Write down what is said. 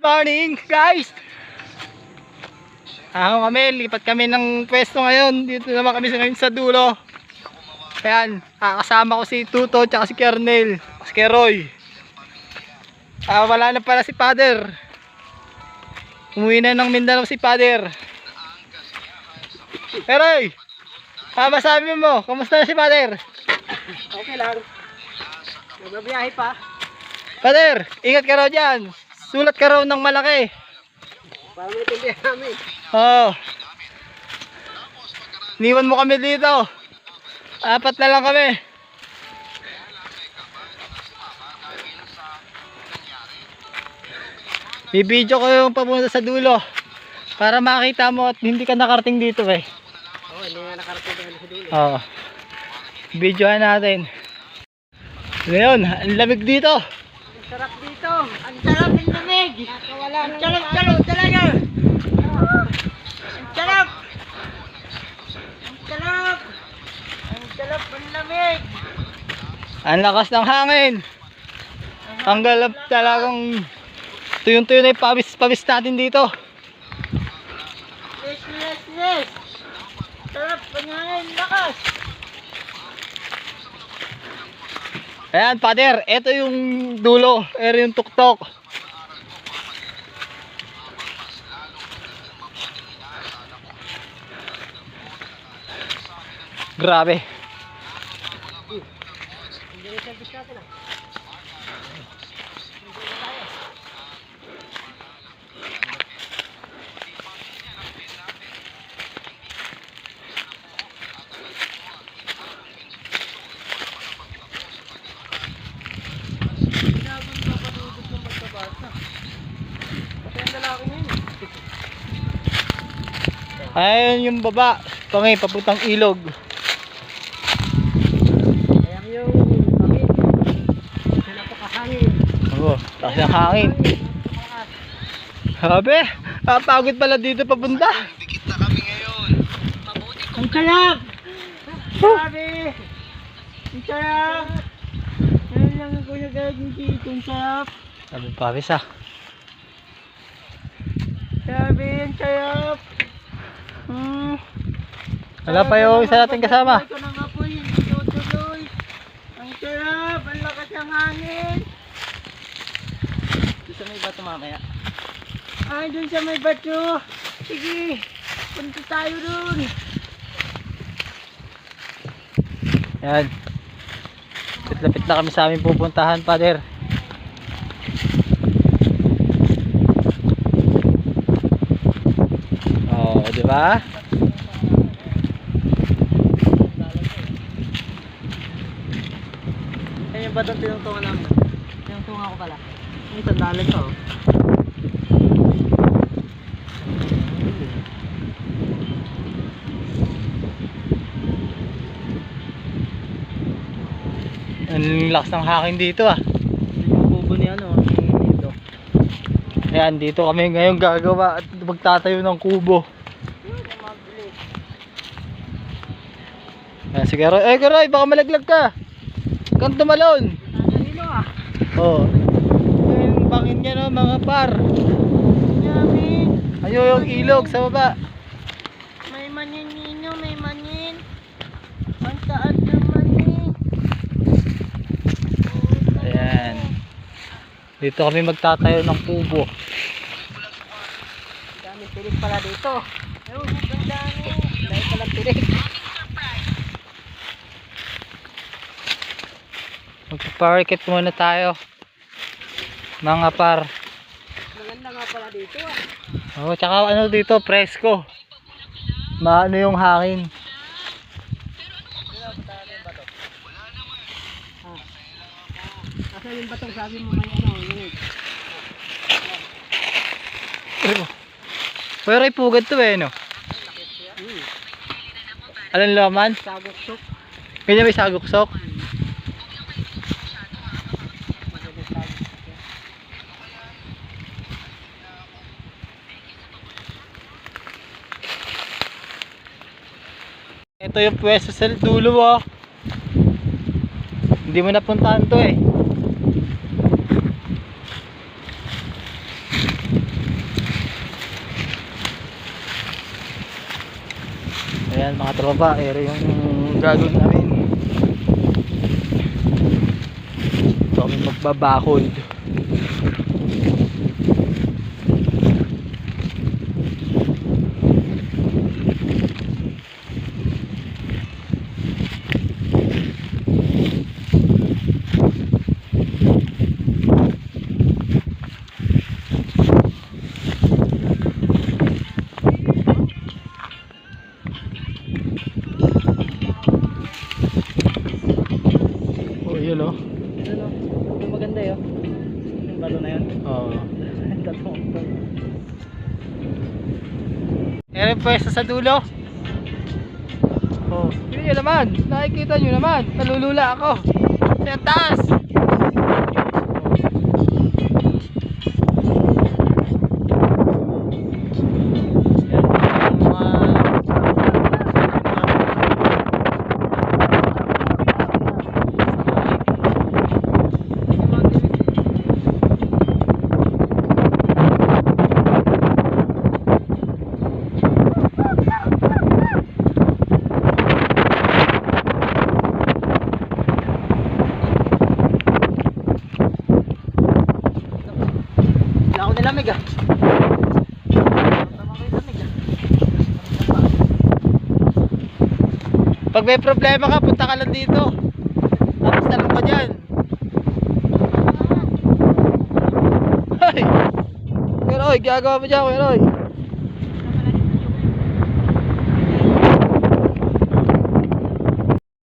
morning guys. Lipat kami ng pwesto ngayon. Dito naman kami ngayon sa dulo. Ayan, kasama ko si Tuto at si Kernel, si Keroy. Wala na pala si Father. Umuwi na ng Mindanao si Father. Keroy, masabi mo, kamusta na si Father? Okay lang. Nagbabiyahe pa. Father, ingat ka raw dyan. Sulat ka raw ng malaki. Para maintindihan namin. Oo. Niwan mo kami dito. 4 na lang kami. Bibidyo ko yung papunta sa dulo para makita mo at hindi ka nakarating dito eh. Oo, hindi nga nakarating sa dulo. Oo. Videohan natin. Ngayon, ang lamig dito. Ang sarap dito. Ang sarap ng lamig. Ang sarap talaga. Ang sarap. Ang sarap. Ang sarap ng lamig. Ang lakas ng hangin. Ang galap talagang tuyong-tuyo na yung pawis natin dito. Yes. Sarap ng hangin. Lakas. Ayan, Father, ito yung dulo, ito yung tuktok. Grabe. Ayun yung baba, papuntang ilog. Ayan yung hangin. Napakahangin. Oo, taas ng hangin. Sabi, pagod pala dito papunta. Dikit na kami ngayon. Ang sarap! Sabi! Ang sarap! Ngayon lang ako nagagawin dito. Ang sarap! Sabi pawis ah. Sabi, ang sarap! Wala pa yung isa natin kasama. Ito na nga po, hindi tutuloy. Ang sarap! Ang lakas ng hangin! Gusto mo iba tumamaya? Ay, dun sa may bato! Sige! Punta tayo dun! Ayan. Lapit na kami sa aming pupuntahan, Father. Oh, di ba? Ayun yung batong tinungtungan namin. Tinungtungan ko pala. May sandalan to. Ang lakas ng hangin dito ah. Yung kubo ni ano, dito. Ayan, dito kami ngayon gagawa at magtatayo ng kubo. Ayan, sige Roy. Eh, Roy, baka malaglag ka. Kang tumalon. Nagalino ah. Oo. Yung bangin niya no, mga par. Yamin. Ayun yung ilog sa baba. May manin ninyo, may manin. Ang taas ng manin. Ayan. Dito kami magtatayo ng kubo. Dami tirik pala dito. Ayun, ang dami. Dahil palang tirik. Magpaparikit muna tayo. Mga par. Maganda nga pala dito ah. Oh, tsaka ano dito, presko. Maano yung hangin. Asa yung batong sabi mo may ano, yun. Pero ay pugad to eh, no? Alam laman? Saguksok. Ganyan may saguksok. Ito yung pwesto sa dulo oh. Hindi mo napuntahan to eh. Ayan mga tropa, ere yung gagawin namin. Ito kami magbabakod. Oh, yun o. Yung maganda yun. Yung balo na yun. Oo. Tatlong balo. Ere pwesto sa dulo. Oh, yun yun naman. Nakikita nyo naman. Nalulula ako. Sa taas. Wala ako nilamig ah. Pag may problema ka, punta ka lang dito. Tapos talong ka dyan. Ay! Kuya Roy, gagawa mo dyan, Kuya Roy.